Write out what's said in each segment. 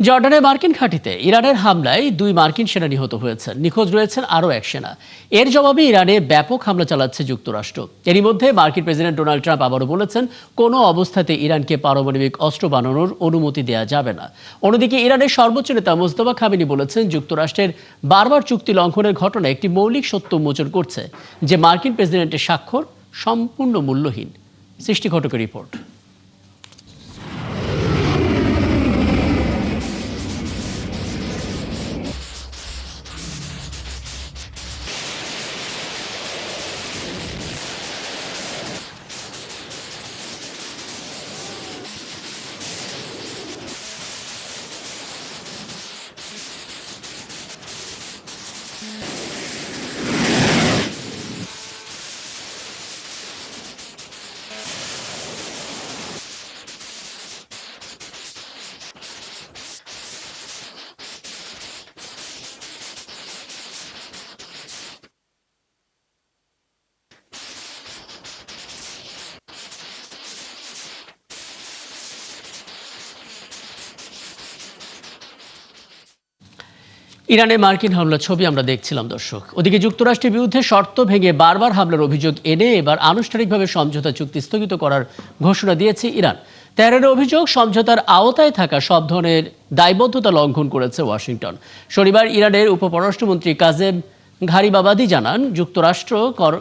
জর্ডানের মার্কিন ঘাঁটিতে ইরানের হামলায় 2 মার্কিন সেনা নিহত হয়েছেন। নিখোঁজ রয়েছেন আরও 1 সেনা। এর জবাবে ইরানে ব্যাপক হামলা চালাচ্ছে যুক্তরাষ্ট্র। এরই মধ্যে মার্কিন প্রেসিডেন্ট ডোনাল্ড ট্রাম্প আবারও বলেছেন, কোনো অবস্থাতে ইরানকে পারমাণবিক অস্ত্র বানানোর অনুমতি দেওয়া যাবে না। অন্যদিকে ইরানের সর্বোচ্চ নেতা মোস্তফা খামেনি বলেছেন, যুক্তরাষ্ট্রের বারবার চুক্তি লঙ্ঘনের ঘটনা একটি মৌলিক সত্য উন্মোচন করছে যে মার্কিন প্রেসিডেন্টের স্বাক্ষর সম্পূর্ণ মূল্যহীন। সৃষ্টি ঘটকের রিপোর্ট। ইরানে মার্কিন হামলার ছবি আমরা দেখছিলাম দর্শক। ওদিকে যুক্তরাষ্ট্রের বিরুদ্ধে শর্ত ভেঙে বারবার হামলার অভিযোগ এনে এবার আনুষ্ঠানিকভাবে সমঝোতা চুক্তি স্থগিত করার ঘোষণা দিয়েছে ইরান। তেহরানের অভিযোগ, সমঝোতার আওতায় থাকা সব ধরনের দায়বদ্ধতা লঙ্ঘন করেছে ওয়াশিংটন। শনিবার ইরানের উপপররাষ্ট্রমন্ত্রী কাজেম ঘারিবাবাদি জানান, যুক্তরাষ্ট্র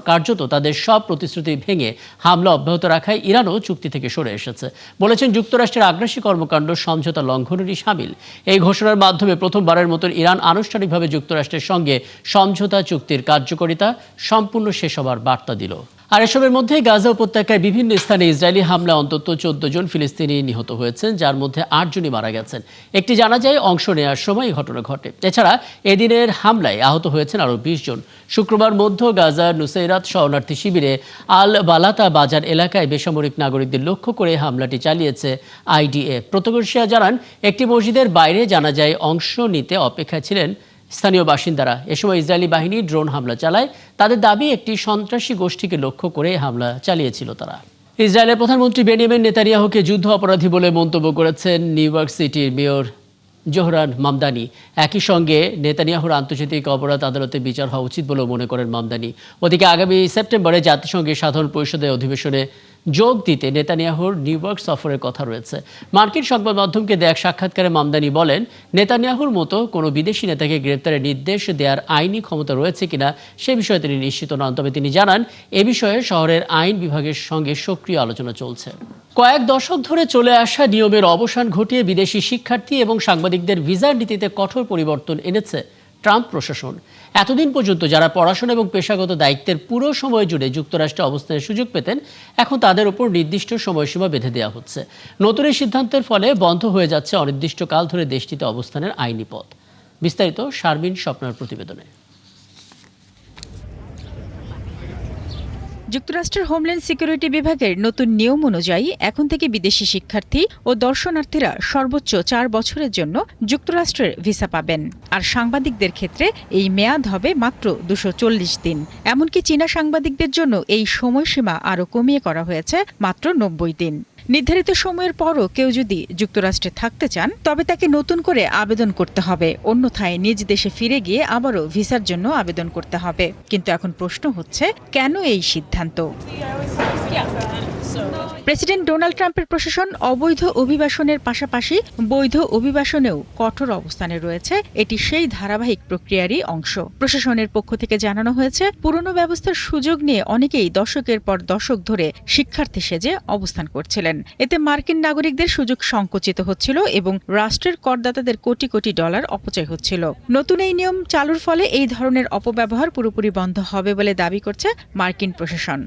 কার্যত তাদের সব প্রতিশ্রুতি ভেঙে হামলা অব্যাহত রাখায় ইরানও চুক্তি থেকে সরে এসেছে। বলেছেন, যুক্তরাষ্ট্রের আগ্রাসী কর্মকাণ্ড সমঝোতা লঙ্ঘনেরই শামিল। এই ঘোষণার মাধ্যমে প্রথমবারের মতো ইরান আনুষ্ঠানিকভাবে যুক্তরাষ্ট্রের সঙ্গে সমঝোতা চুক্তির কার্যকারিতা সম্পূর্ণ শেষ হবার বার্তা দিল। আর এসবের মধ্যে গাজা উপত্যকায় বিভিন্ন স্থানে ইসরায়েলি হামলায় অন্তত 14 জন ফিলিস্তিনি নিহত হয়েছেন, যার মধ্যে 8 জনই মারা গেছেন। একটি জানাজায় অংশ নেওয়ার সময় এই ঘটনা ঘটে। এছাড়া এদিনের হামলায় আহত হয়েছেন আরও 20 জন। শুক্রবার মধ্য গাজার নুসাইরাত শরণার্থী শিবিরে আল বালাতা বাজার এলাকায় বেসামরিক নাগরিকদের লক্ষ্য করে হামলাটি চালিয়েছে আইডিএফ। প্রত্যক্ষদর্শীরা জানান, একটি মসজিদের বাইরে জানাজায় অংশ নিতে অপেক্ষায় ছিলেন স্থানীয় বাসিন্দারা। এ সময় ইসরায়েলি বাহিনী ড্রোন হামলা চালায়। তাদের দাবি, একটি সন্ত্রাসী গোষ্ঠীকে লক্ষ্য করে হামলা চালিয়েছিল তারা। ইসরায়েলের প্রধানমন্ত্রী বেনিয়ামিন নেতানিয়াহুকে যুদ্ধ অপরাধী বলে মন্তব্য করেছেন নিউ ইয়র্ক সিটির মেয়র জোহরান মামদানি। একই সঙ্গে নেতানিয়াহুর আন্তর্জাতিক অপরাধ আদালতে বিচার হওয়া উচিত বলেও মনে করেন মামদানি। ওদিকে আগামী সেপ্টেম্বরে জাতিসংঘের সাধারণ পরিষদের অধিবেশনে যোগ দিতে নেতানিয়াহুর নিউ ইয়র্ক সফরের কথা রয়েছে। মার্কিন সংবাদ মাধ্যমকে দেয়া এক সাক্ষাৎকারে মামদানি বলেন, নেতানিয়াহুর মতো কোনো বিদেশি নেতাকে গ্রেপ্তারের নির্দেশ দেওয়ার আইনি ক্ষমতা রয়েছে কিনা সে বিষয়ে তিনি নিশ্চিত নন। তবে তিনি জানান, এ বিষয়ে শহরের আইন বিভাগের সঙ্গে সক্রিয় আলোচনা চলছে। কয়েক দশক ধরে চলে আসা নিয়মের অবসান ঘটিয়ে বিদেশি শিক্ষার্থী এবং সাংবাদিকদের ভিসার নীতিতে কঠোর পরিবর্তন এনেছে ট্রাম্প প্রশাসন। এতদিন পর্যন্ত যারা পড়াশোনা এবং পেশাগত দায়িত্বের পুরো সময় জুড়ে যুক্তরাষ্ট্রে অবস্থানের সুযোগ পেতেন, এখন তাদের উপর নির্দিষ্ট সময়সীমা বেঁধে দেওয়া হচ্ছে। নতুন এই সিদ্ধান্তের ফলে বন্ধ হয়ে যাচ্ছে অনির্দিষ্টকাল ধরে দেশটিতে অবস্থানের আইনি পথ। বিস্তারিত শারমিন স্বপ্নার প্রতিবেদনে। যুক্তরাষ্ট্রের হোমল্যান্ড সিকিউরিটি বিভাগের নতুন নিয়ম অনুযায়ী এখন থেকে বিদেশি শিক্ষার্থী ও দর্শনার্থীরা সর্বোচ্চ 4 বছরের জন্য যুক্তরাষ্ট্রের ভিসা পাবেন। আর সাংবাদিকদের ক্ষেত্রে এই মেয়াদ হবে মাত্র 240 দিন। এমনকি চীনা সাংবাদিকদের জন্য এই সময়সীমা আরও কমিয়ে করা হয়েছে মাত্র 90 দিন। নির্ধারিত সময়ের পরও কেউ যদি যুক্তরাষ্ট্রে থাকতে চান, তবে তাকে নতুন করে আবেদন করতে হবে। অন্যথায় নিজ দেশে ফিরে গিয়ে আবারও ভিসার জন্য আবেদন করতে হবে। কিন্তু এখন প্রশ্ন হচ্ছে, কেন এই সিদ্ধান্ত? প্রেসিডেন্ট ডোনাল্ড ট্রাম্পের প্রশাসন অবৈধ অভিবাসনের পাশাপাশি বৈধ অভিবাসনেও কঠোর অবস্থানে রয়েছে। এটি সেই ধারাবাহিক প্রক্রিয়ারই অংশ। প্রশাসনের পক্ষ থেকে জানানো হয়েছে, পুরনো ব্যবস্থার সুযোগ নিয়ে অনেকেই দশকের পর দশক ধরে শিক্ষার্থী সেজে অবস্থান করছিলেন। এতে মার্কিন নাগরিকদের সুযোগ সংকুচিত হচ্ছিল এবং রাষ্ট্রের করদাতাদের কোটি কোটি ডলার অপচয় হচ্ছিল। নতুন এই নিয়ম চালুর ফলে এই ধরনের অপব্যবহার পুরোপুরি বন্ধ হবে বলে দাবি করছে মার্কিন প্রশাসন।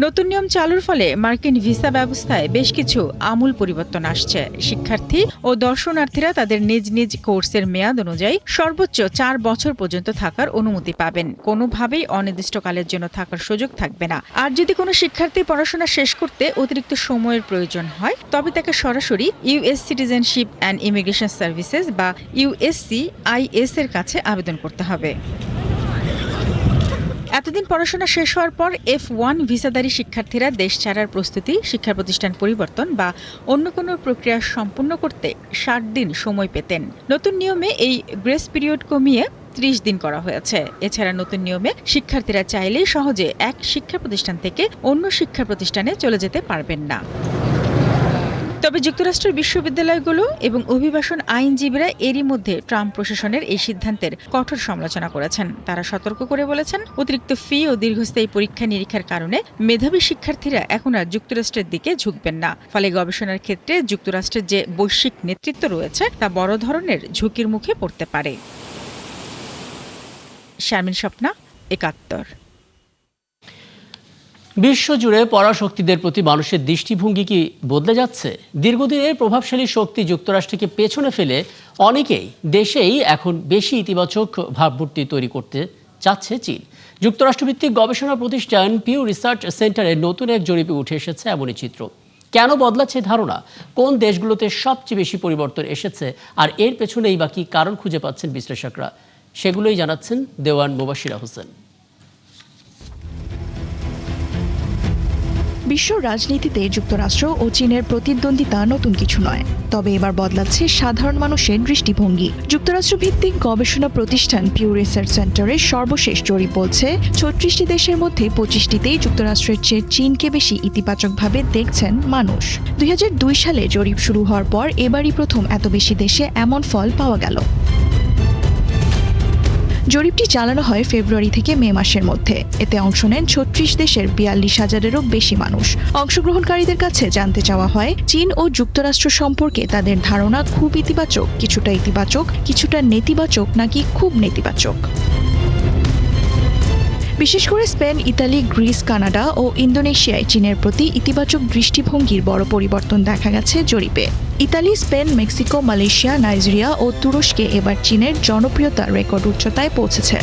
নতুন নিয়ম চালুর ফলে মার্কিন ভিসা ব্যবস্থায় বেশ কিছু আমূল পরিবর্তন আসছে। শিক্ষার্থী ও দর্শনার্থীরা তাদের নিজ নিজ কোর্সের মেয়াদ অনুযায়ী সর্বোচ্চ 4 বছর পর্যন্ত থাকার অনুমতি পাবেন। কোনোভাবেই অনির্দিষ্টকালের জন্য থাকার সুযোগ থাকবে না। আর যদি কোনো শিক্ষার্থী পড়াশোনা শেষ করতে অতিরিক্ত সময়ের প্রয়োজন হয়, তবে তাকে সরাসরি US citizenship and immigration services বা USCIS এর কাছে আবেদন করতে হবে। এতদিন পড়াশোনা শেষ হওয়ার পর F1 ভিসাধারী শিক্ষার্থীরা দেশ ছাড়ার প্রস্তুতি, শিক্ষা প্রতিষ্ঠান পরিবর্তন বা অন্য কোনো প্রক্রিয়া সম্পূর্ণ করতে 60 দিন সময় পেতেন। নতুন নিয়মে এই গ্রেস পিরিয়ড কমিয়ে 30 দিন করা হয়েছে। এছাড়া নতুন নিয়মে শিক্ষার্থীরা চাইলেই সহজে এক শিক্ষা প্রতিষ্ঠান থেকে অন্য শিক্ষা প্রতিষ্ঠানে চলে যেতে পারবেন না। তবে যুক্তরাষ্ট্রের বিশ্ববিদ্যালয়গুলো এবং অভিবাসন আইনজীবীরা এরই মধ্যে ট্রাম্প প্রশাসনের এই সিদ্ধান্তের কঠোর সমালোচনা করেছেন। তারা সতর্ক করে বলেছেন, অতিরিক্ত ফি ও দীর্ঘস্থায়ী পরীক্ষা নিরীক্ষার কারণে মেধাবী শিক্ষার্থীরা এখন আর যুক্তরাষ্ট্রের দিকে ঝুঁকবেন না। ফলে গবেষণার ক্ষেত্রে যুক্তরাষ্ট্রের যে বৈশ্বিক নেতৃত্ব রয়েছে তা বড় ধরনের ঝুঁকির মুখে পড়তে পারে। শারমিন স্বপ্না, ৭১। বিশ্বজুড়ে পরাশক্তিদের প্রতি মানুষের দৃষ্টিভঙ্গি কি বদলে যাচ্ছে? দীর্ঘদিনের প্রভাবশালী শক্তি যুক্তরাষ্ট্রকে পেছনে ফেলে অনেকেই দেশেই এখন বেশি ইতিবাচক ভাবমূর্তি তৈরি করতে চাচ্ছে চীন। যুক্তরাষ্ট্রভিত্তিক গবেষণা প্রতিষ্ঠান পিউ রিসার্চ সেন্টারে নতুন এক জরিপে উঠে এসেছে এমনই চিত্র। কেন বদলাচ্ছে ধারণা? কোন দেশগুলোতে সবচেয়ে বেশি পরিবর্তন এসেছে? আর এর পেছনেই বা কি কারণ খুঁজে পাচ্ছেন বিশ্লেষকরা? সেগুলোই জানাচ্ছেন দেওয়ান মুবাশিরা হোসেন। বিশ্ব রাজনীতিতে যুক্তরাষ্ট্র ও চীনের প্রতিদ্বন্দ্বিতা নতুন কিছু নয়, তবে এবার বদলাচ্ছে সাধারণ মানুষের দৃষ্টিভঙ্গি। যুক্তরাষ্ট্র ভিত্তিক গবেষণা প্রতিষ্ঠান পিউ রিসার্চ সেন্টারের সর্বশেষ জরিপ বলছে ৩৬টি দেশের মধ্যে ২৫টিতেই যুক্তরাষ্ট্রের চেয়ে চীনকে বেশি ইতিবাচকভাবে দেখছেন মানুষ। ২০০২ সালে জরিপ শুরু হওয়ার পর এবারই প্রথম এত বেশি দেশে এমন ফল পাওয়া গেল। জরিপটি চালানো হয় ফেব্রুয়ারি থেকে মে মাসের মধ্যে। এতে অংশ নেন ৩৬ দেশের ৪২,০০০-এরও বেশি মানুষ। অংশগ্রহণকারীদের কাছে জানতে চাওয়া হয় চীন ও যুক্তরাষ্ট্র সম্পর্কে তাদের ধারণা খুব ইতিবাচক, কিছুটা ইতিবাচক, কিছুটা নেতিবাচক নাকি খুব নেতিবাচক। বিশেষ করে স্পেন, ইতালি, গ্রিস, কানাডা ও ইন্দোনেশিয়ায় চীনের প্রতি ইতিবাচক দৃষ্টিভঙ্গির বড় পরিবর্তন দেখা গেছে জরিপে। Italy, Spain, Mexico, Malaysia, Nigeria ও তুরস্কে এবার চীনের জনপ্রিয়তার রেকর্ড উচ্চতায় পৌঁছেছে।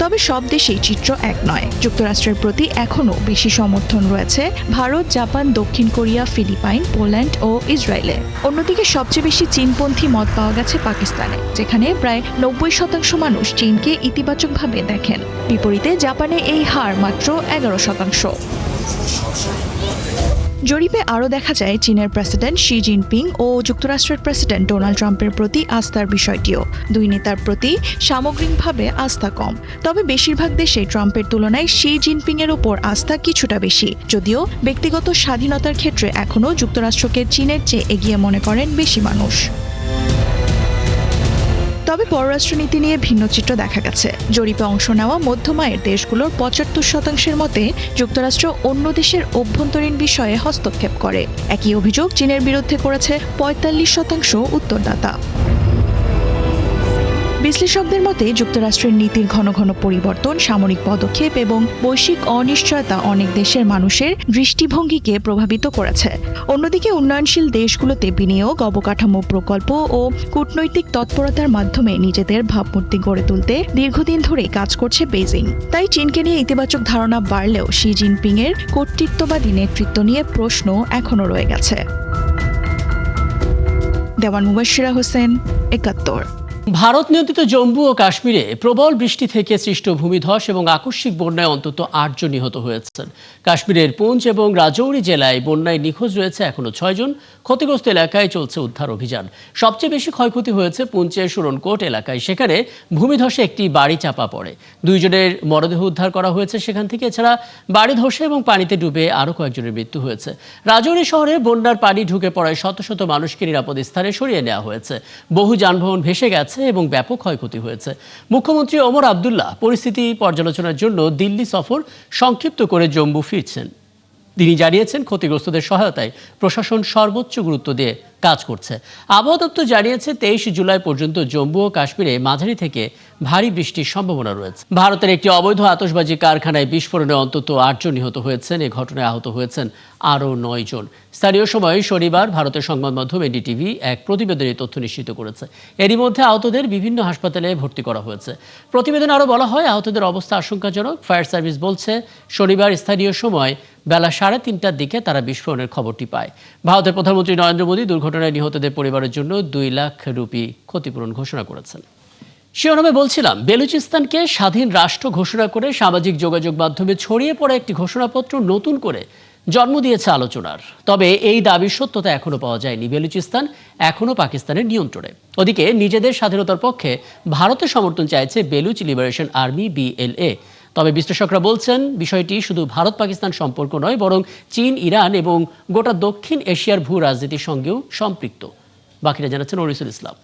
তবে সব দেশেই চিত্র এক নয়। যুক্তরাষ্ট্রের প্রতি এখনও বেশি সমর্থন রয়েছে ভারত, জাপান, দক্ষিণ কোরিয়া, ফিলিপাইন, পোল্যান্ড ও ইসরায়েলে। অন্যদিকে সবচেয়ে বেশি চীনপন্থী মত পাওয়া গেছে পাকিস্তানে, যেখানে প্রায় ৯০% মানুষ চীনকে ইতিবাচকভাবে দেখেন। বিপরীতে জাপানে এই হার মাত্র ১১%। জরিপে আরও দেখা যায় চীনের প্রেসিডেন্ট শি জিনপিং ও যুক্তরাষ্ট্রের প্রেসিডেন্ট ডোনাল্ড ট্রাম্পের প্রতি আস্থার বিষয়টিও। দুই নেতার প্রতি সামগ্রিকভাবে আস্থা কম, তবে বেশিরভাগ দেশে ট্রাম্পের তুলনায় শি জিনপিংয়ের ওপর আস্থা কিছুটা বেশি। যদিও ব্যক্তিগত স্বাধীনতার ক্ষেত্রে এখনও যুক্তরাষ্ট্রকে চীনের চেয়ে এগিয়ে মনে করেন বেশি মানুষ। তবে পররাষ্ট্রনীতি নিয়ে ভিন্ন চিত্র দেখা গেছে। জরিপে অংশ নেওয়া মধ্যম আয়ের দেশগুলোর ৭৫%-এর মতে যুক্তরাষ্ট্র অন্য দেশের অভ্যন্তরীণ বিষয়ে হস্তক্ষেপ করে। একই অভিযোগ চীনের বিরুদ্ধে করেছে ৪৫% উত্তরদাতা। বিশ্লেষকদের মতে যুক্তরাষ্ট্রের নীতির ঘন ঘন পরিবর্তন, সামরিক পদক্ষেপ এবং বৈশ্বিক অনিশ্চয়তা অনেক দেশের মানুষের দৃষ্টিভঙ্গিকে প্রভাবিত করেছে। অন্যদিকে উন্নয়নশীল দেশগুলোতে বিনিয়োগ, অবকাঠামো প্রকল্প ও কূটনৈতিক তৎপরতার মাধ্যমে নিজেদের ভাবমূর্তি গড়ে তুলতে দীর্ঘদিন ধরেই কাজ করছে বেইজিং। তাই চীনকে নিয়ে ইতিবাচক ধারণা বাড়লেও শি জিনপিংয়ের কর্তৃত্ববাদী নেতৃত্ব নিয়ে প্রশ্ন এখনও রয়ে গেছে। দেওয়ান মুবাশিরা হোসেন, ৭১। ভারত নিয়ন্ত্রিত জম্মু ও কাশ্মীরে প্রবল বৃষ্টি থেকে সৃষ্ট ভূমিধস এবং আকস্মিক বন্যায় অন্তত ৮ জন নিহত হয়েছেন। কাশ্মীরের পুঞ্চ এবং রাজৌরি জেলায় বন্যায় নিখোঁজ রয়েছে এখনো ৬ জন। ক্ষতিগ্রস্ত এলাকায় চলছে উদ্ধার অভিযান। সবচেয়ে বেশি ক্ষয়ক্ষতি হয়েছে পুঞ্চের সুরনকোট এলাকায়। সেখানে ভূমিধসে একটি বাড়ি চাপা পড়ে। ২ জনের মরদেহ উদ্ধার করা হয়েছে সেখান থেকে। এছাড়া বাড়ি ধসে এবং পানিতে ডুবে আরও কয়েকজনের মৃত্যু হয়েছে। রাজৌরি শহরে বন্যার পানি ঢুকে পড়ায় শত শত মানুষকে নিরাপদ স্থানে সরিয়ে নেওয়া হয়েছে। বহু যানবাহন ভেসে গেছে এবং ব্যাপক ক্ষয়ক্ষতি হয়েছে। মুখ্যমন্ত্রী ওমর আবদুল্লাহ পরিস্থিতি পর্যালোচনার জন্য দিল্লি সফর সংক্ষিপ্ত করে জম্মু ফিরছেন। তিনি জানিয়েছেন ক্ষতিগ্রস্তদের সহায়তায় প্রশাসন সর্বোচ্চ গুরুত্ব দিয়ে কাজ করছে। আবহাওয়া দপ্তর জানিয়েছে ২৩ জুলাই পর্যন্ত জম্মু ও কাশ্মীরে মাঝারি থেকে ভারী বৃষ্টির সম্ভাবনা রয়েছে। ভারতের একটি অবৈধ আতশবাজি কারখানায় বিস্ফোরণে অন্তত ৮ জন নিহত হয়েছেন। এ ঘটনায় আহত হয়েছেন আরও ৯ জন। স্থানীয় সময় শনিবার ভারতের সংবাদ মাধ্যম এনডিটিভি এক প্রতিবেদনে তথ্য নিশ্চিত করেছে। এরই মধ্যে আহতদের বিভিন্ন হাসপাতালে ভর্তি করা হয়েছে। প্রতিবেদনে আরও বলা হয়, আহতদের অবস্থা আশঙ্কাজনক। ফায়ার সার্ভিস বলছে, শনিবার স্থানীয় সময় বেলা ৩:৩০টার দিকে তারা বিস্ফোরণের খবরটি পায়। ভারতের প্রধানমন্ত্রী নরেন্দ্র মোদী দুর্ঘটনায় নিহতদের পরিবারের জন্য ২ লাখ রুপি ক্ষতিপূরণ ঘোষণা করেছেন। শিরোনামে বলছিলাম, বেলুচিস্তানকে স্বাধীন রাষ্ট্র ঘোষণা করে সামাজিক যোগাযোগ মাধ্যমে ছড়িয়ে পড়া একটি ঘোষণাপত্র নতুন করে জন্ম দিয়েছে আলোচনার। তবে এই দাবির সত্যতা এখনো পাওয়া যায়নি। বেলুচিস্তান এখনো পাকিস্তানের নিয়ন্ত্রণে। ওদিকে নিজেদের স্বাধীনতার পক্ষে ভারতের সমর্থন চাইছে বেলুচ লিবারেশন আর্মি BLA। তবে বিশ্লেষকরা বলছেন, বিষয়টি শুধু ভারত পাকিস্তান সম্পর্ক নয়, বরং চীন, ইরান এবং গোটা দক্ষিণ এশিয়ার ভূ রাজনীতির সঙ্গেও সম্পৃক্ত। বাকিরা জানাচ্ছেন অরিসুল ইসলাম।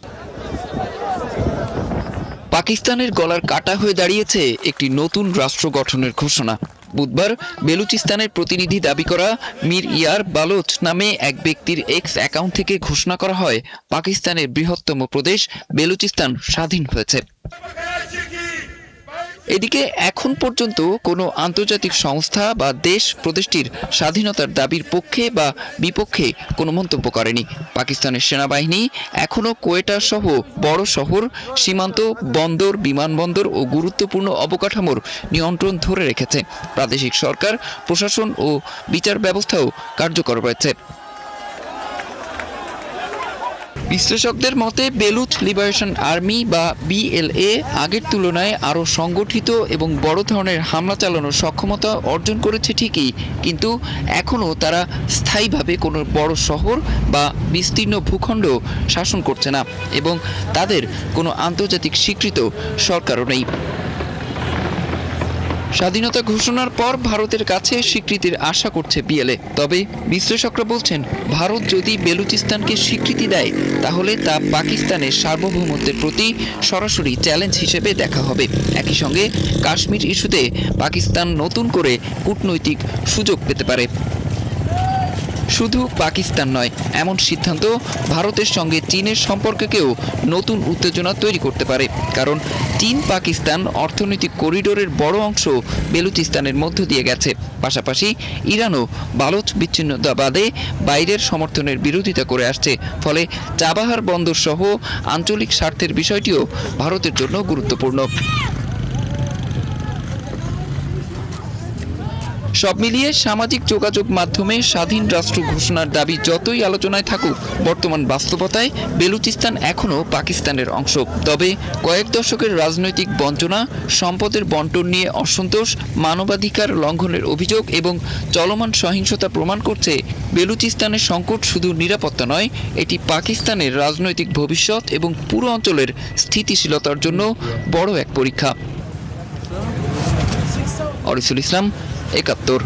পাকিস্তানের গলার কাটা হয়ে দাঁড়িয়েছে একটি নতুন রাষ্ট্র গঠনের ঘোষণা। বুধবার বেলুচিস্তানের প্রতিনিধি দাবি করা মীর ইয়ার বালোচ নামে এক ব্যক্তির এক্স অ্যাকাউন্ট থেকে ঘোষণা করা হয় পাকিস্তানের বৃহত্তম প্রদেশ বেলুচিস্তান স্বাধীন হয়েছে। এদিকে এখন পর্যন্ত কোনো আন্তর্জাতিক সংস্থা বা দেশ প্রদেশটির স্বাধীনতার দাবির পক্ষে বা বিপক্ষে কোনো মন্তব্য করেনি। পাকিস্তানের সেনাবাহিনী এখনও কোয়েটা সহ বড় শহর, সীমান্ত, বন্দর, বিমানবন্দর ও গুরুত্বপূর্ণ অবকাঠামোর নিয়ন্ত্রণ ধরে রেখেছে। প্রাদেশিক সরকার, প্রশাসন ও বিচার ব্যবস্থাও কার্যকর রয়েছে। বিশ্লেষকদের মতে বেলুচ লিবারেশন আর্মি বা BLA আগের তুলনায় আরও সংগঠিত এবং বড় ধরনের হামলা চালানোর সক্ষমতা অর্জন করেছে ঠিকই, কিন্তু এখনও তারা স্থায়ীভাবে কোনো বড় শহর বা বিস্তীর্ণ ভূখণ্ড শাসন করছে না এবং তাদের কোনো আন্তর্জাতিক স্বীকৃত সরকারও নেই। স্বাধীনতা ঘোষণার পর ভারতের কাছে স্বীকৃতির আশা করছে BLA। তবে বিশ্লেষকরা বলছেন, ভারত যদি বেলুচিস্তানকে স্বীকৃতি দেয় তাহলে তা পাকিস্তানের সার্বভৌমত্বের প্রতি সরাসরি চ্যালেঞ্জ হিসেবে দেখা হবে। একই সঙ্গে কাশ্মীর ইস্যুতে পাকিস্তান নতুন করে কূটনৈতিক সুযোগ পেতে পারে। শুধু পাকিস্তান নয়, এমন সিদ্ধান্ত ভারতের সঙ্গে চীনের সম্পর্ককেও নতুন উত্তেজনা তৈরি করতে পারে, কারণ চীন পাকিস্তান অর্থনৈতিক করিডোরের বড় অংশ বেলুচিস্তানের মধ্য দিয়ে গেছে। পাশাপাশি ইরানও বালোচ বিচ্ছিন্নতাবাদে বাইরের সমর্থনের বিরোধিতা করে আসছে। ফলে চাবাহার বন্দর সহ আঞ্চলিক স্বার্থের বিষয়টিও ভারতের জন্য গুরুত্বপূর্ণ। সব মিলিয়ে সামাজিক যোগাযোগ মাধ্যমে স্বাধীন রাষ্ট্র ঘোষণার দাবি যতই আলোচনায় থাকুক, বর্তমান বাস্তবতায় বেলুচিস্তান এখনও পাকিস্তানের অংশ। তবে কয়েক দশকের রাজনৈতিক বঞ্চনা, সম্পদের বন্টন নিয়ে অসন্তোষ, মানবাধিকার লঙ্ঘনের অভিযোগ এবং চলমান সহিংসতা প্রমাণ করছে বেলুচিস্তানের সংকট শুধু নিরাপত্তা নয়, এটি পাকিস্তানের রাজনৈতিক ভবিষ্যৎ এবং পুরো অঞ্চলের স্থিতিশীলতার জন্য বড় এক পরীক্ষা। অরিসুল ইসলাম, ৭১।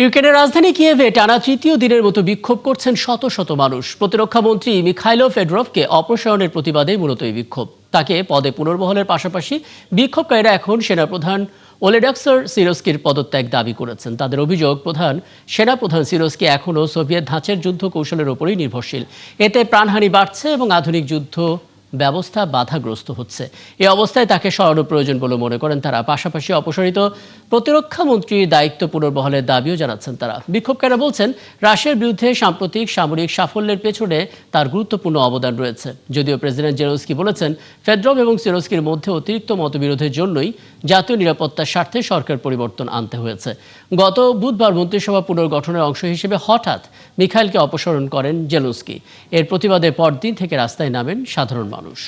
ইউক্রেনের রাজধানী কিয়েভে টানা তৃতীয় দিনের মতো বিক্ষোভ করছেন শত শত মানুষ। প্রতিরক্ষা মন্ত্রী মিখাইলো ফেডরভকে অপসারণের প্রতিবাদে মূলত এই বিক্ষোভ। তাকে পদে পুনর্বহালের পাশাপাশি বিক্ষোভকারীরা এখন সেনাপ্রধান ওলেডাক্সার সিরস্কির পদত্যাগ দাবি করেছেন। তাদের অভিযোগ, সেনাপ্রধান সিরস্কি এখনও সোভিয়েত ধাঁচের যুদ্ধ কৌশলের ওপরই নির্ভরশীল। এতে প্রাণহানি বাড়ছে এবং আধুনিক যুদ্ধ ব্যবস্থা বাধাগ্রস্ত হচ্ছে। এই অবস্থায় তাকে সরানো প্রয়োজন বলে মনে করেন তারা। পাশাপাশি অপসারিত প্রতিরক্ষা মন্ত্রীর দায়িত্ব পুনর্বহালের দাবিও জানাচ্ছেন তারা। বিক্ষোভকারীরা বলছেন, রাশিয়ার বিরুদ্ধে সাম্প্রতিক সামরিক সাফল্যের পেছনে তার গুরুত্বপূর্ণ অবদান রয়েছে। যদিও প্রেসিডেন্ট জেলেনস্কি বলেছেন, ফেডরভ এবং সিরস্কির মধ্যে অতিরিক্ত মতবিরোধের জন্যই জাতীয় নিরাপত্তার স্বার্থে সরকার পরিবর্তন আনতে হয়েছে। গত বুধবার মন্ত্রিসভা পুনর্গঠনের অংশ হিসেবে হঠাৎ মিখাইলকে অপসারণ করেন জেলেনস্কি। এর প্রতিবাদে পরদিন থেকে রাস্তায় নামেন সাধারণ মানুষ।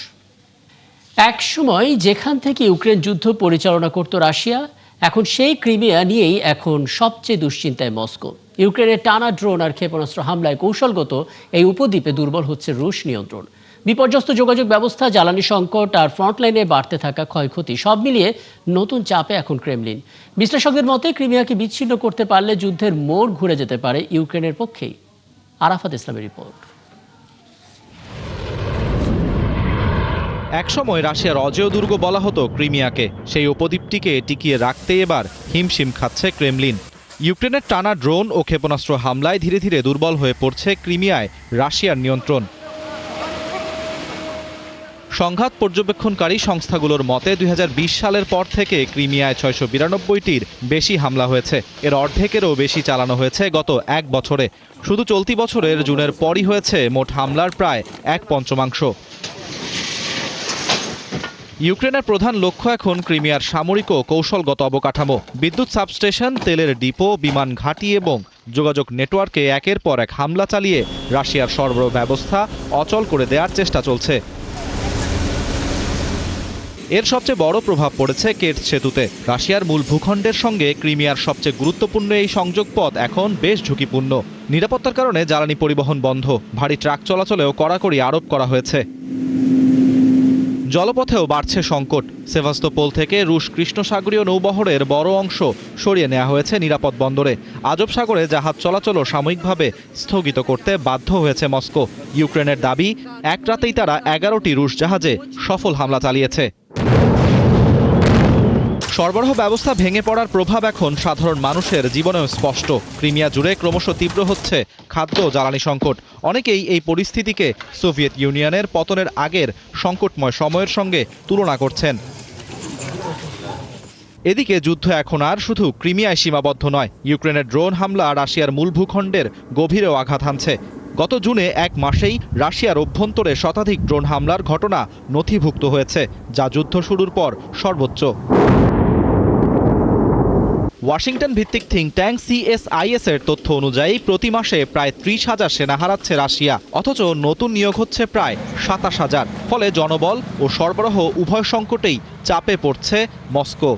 এক সময় যেখান থেকে ইউক্রেন যুদ্ধ পরিচালনা করত রাশিয়া, এখন সেই ক্রিমিয়া নিয়েই এখন সবচেয়ে দুশ্চিন্তায় মস্কো। ইউক্রেনের টানা ড্রোন আর ক্ষেপণাস্ত্র হামলায় কৌশলগত এই উপদ্বীপে দুর্বল হচ্ছে রুশ নিয়ন্ত্রণ। বিপর্যস্ত যোগাযোগ ব্যবস্থা, জ্বালানি সংকট আর ফ্রন্টলাইনে বাড়তে থাকা ক্ষয়ক্ষতি, সব মিলিয়ে নতুন চাপে এখন ক্রেমলিন। বিশ্লেষকদের মতে, ক্রিমিয়াকে বিচ্ছিন্ন করতে পারলে যুদ্ধের মোড় ঘুরে যেতে পারে ইউক্রেনের পক্ষেই। আরাফাত ইসলামের রিপোর্ট। একসময় রাশিয়ার অজেয় দুর্গ বলা হতো ক্রিমিয়াকে। সেই উপদ্বীপটিকে টিকিয়ে রাখতে এবার হিমশিম খাচ্ছে ক্রেমলিন। ইউক্রেনের টানা ড্রোন ও ক্ষেপণাস্ত্র হামলায় ধীরে ধীরে দুর্বল হয়ে পড়ছে ক্রিমিয়ায় রাশিয়ার নিয়ন্ত্রণ। সংঘাত পর্যবেক্ষণকারী সংস্থাগুলোর মতে ২০২০ সালের পর থেকে ক্রিমিয়ায় ৬৯২টির বেশি হামলা হয়েছে। এর অর্ধেকেরও বেশি চালানো হয়েছে গত এক বছরে। শুধু চলতি বছরের জুনের পরই হয়েছে মোট হামলার প্রায় ১/৫। ইউক্রেনের প্রধান লক্ষ্য এখন ক্রিমিয়ার সামরিক ও কৌশলগত অবকাঠামো। বিদ্যুৎ সাবস্টেশন, তেলের ডিপো, বিমান ঘাঁটি এবং যোগাযোগ নেটওয়ার্কে একের পর এক হামলা চালিয়ে রাশিয়ার সরবরাহ ব্যবস্থা অচল করে দেওয়ার চেষ্টা চলছে। এর সবচেয়ে বড় প্রভাব পড়েছে কেটস সেতুতে। রাশিয়ার মূল ভূখণ্ডের সঙ্গে ক্রিমিয়ার সবচেয়ে গুরুত্বপূর্ণ এই সংযোগ পথ এখন বেশ ঝুঁকিপূর্ণ। নিরাপত্তার কারণে জ্বালানি পরিবহন বন্ধ, ভারী ট্রাক চলাচলেও কড়াকড়ি আরোপ করা হয়েছে। জলপথেও বাড়ছে সংকট। সেভাস্তোপোল থেকে রুশ কৃষ্ণসাগরীয় নৌবহরের বড় অংশ সরিয়ে নেওয়া হয়েছে নিরাপদ বন্দরে। আজব সাগরে জাহাজ চলাচলও সাময়িকভাবে স্থগিত করতে বাধ্য হয়েছে মস্কো। ইউক্রেনের দাবি, এক রাতেই তারা 11টি রুশ জাহাজে সফল হামলা চালিয়েছে। সরবরাহ ব্যবস্থা ভেঙে পড়ার প্রভাব এখন সাধারণ মানুষের জীবনেও স্পষ্ট। ক্রিমিয়া জুড়ে ক্রমশ তীব্র হচ্ছে খাদ্য ও জ্বালানি সংকট। অনেকেই এই পরিস্থিতিকে সোভিয়েত ইউনিয়নের পতনের আগের সংকটময় সময়ের সঙ্গে তুলনা করছেন। এদিকে যুদ্ধ এখন আর শুধু ক্রিমিয়ায় সীমাবদ্ধ নয়। ইউক্রেনের ড্রোন হামলা রাশিয়ার মূল ভূখণ্ডের গভীরেও আঘাত হানছে। গত জুনে এক মাসেই রাশিয়ার অভ্যন্তরে শতাধিক ড্রোন হামলার ঘটনা নথিভুক্ত হয়েছে, যা যুদ্ধ শুরুর পর সর্বোচ্চ। ওয়াশিংটন ভিত্তিক থিঙ্ক ট্যাঙ্ক CSIS এর তথ্য অনুযায়ী প্রতি মাসে প্রায় 30,000 সেনা হারাচ্ছে রাশিয়া, অথচ নতুন নিয়োগ হচ্ছে প্রায় 27,000। ফলে জনবল ও সরবরাহ উভয় সংকটেই চাপে পড়ছে মস্কো।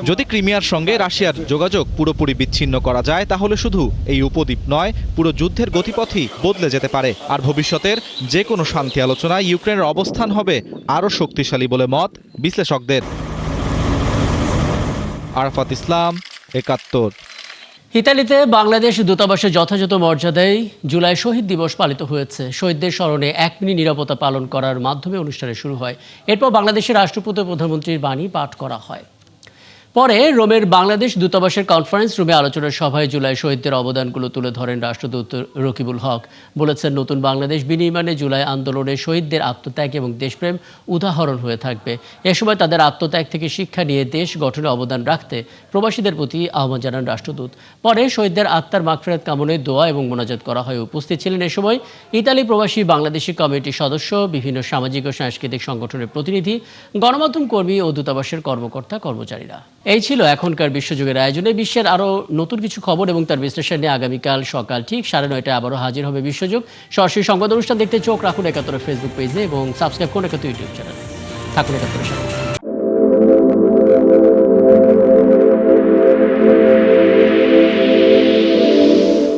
যদি ক্রিমিয়ার সঙ্গে রাশিয়ার যোগাযোগ পুরোপুরি বিচ্ছিন্ন করা যায়, তাহলে শুধু এই উপদ্বীপ নয়, পুরো যুদ্ধের গতিপথই বদলে যেতে পারে। আর ভবিষ্যতের যে কোনো শান্তি আলোচনায় ইউক্রেনের অবস্থান হবে আরও শক্তিশালী বলে মত বিশ্লেষকদের। আরাফাত ইসলাম, ৭১। ইতালিতে বাংলাদেশ দূতাবাসে যথাযথ মর্যাদায় জুলাই শহীদ দিবস পালিত হয়েছে। শহীদদের স্মরণে 1 মিনিট নীরবতা পালন করার মাধ্যমে অনুষ্ঠানে শুরু হয়। এরপর বাংলাদেশের রাষ্ট্রপতি ও প্রধানমন্ত্রীর বাণী পাঠ করা হয়। পরে রোমের বাংলাদেশ দূতাবাসের কনফারেন্স রুমে আলোচনার সভায় জুলাই শহীদদের অবদানগুলো তুলে ধরেন রাষ্ট্রদূত রকিবুল হক। বলেছেন, নতুন বাংলাদেশ বিনির্মাণে জুলাই আন্দোলনে শহীদদের আত্মত্যাগ এবং দেশপ্রেম উদাহরণ হয়ে থাকবে। এ সময় তাদের আত্মত্যাগ থেকে শিক্ষা নিয়ে দেশ গঠনে অবদান রাখতে প্রবাসীদের প্রতি আহ্বান জানান রাষ্ট্রদূত। পরে শহীদদের আত্মার মাগফিরাত কামনায় দোয়া এবং মোনাজাত করা হয়। উপস্থিত ছিলেন এ সময় ইতালি প্রবাসী বাংলাদেশি কমিটির সদস্য, বিভিন্ন সামাজিক ও সাংস্কৃতিক সংগঠনের প্রতিনিধি, গণমাধ্যম কর্মী ও দূতাবাসের কর্মকর্তা কর্মচারীরা। এই ছিল এখনকার বিশ্বযুগের আয়োজনে। বিশ্বের আরও নতুন কিছু খবর এবং তার বিশ্লেষণ নিয়ে আগামীকাল সকাল ঠিক 9:30 আবারও হাজির হবে বিশ্বযুগ। সরাসরি সংবাদ অনুষ্ঠান দেখতে চোখ রাখুন ৭১ ফেসবুক পেজে এবং সাবস্ক্রাইব করুন ৭১ ইউটিউব চ্যানেলে। থাকুন ৭১ সাথে।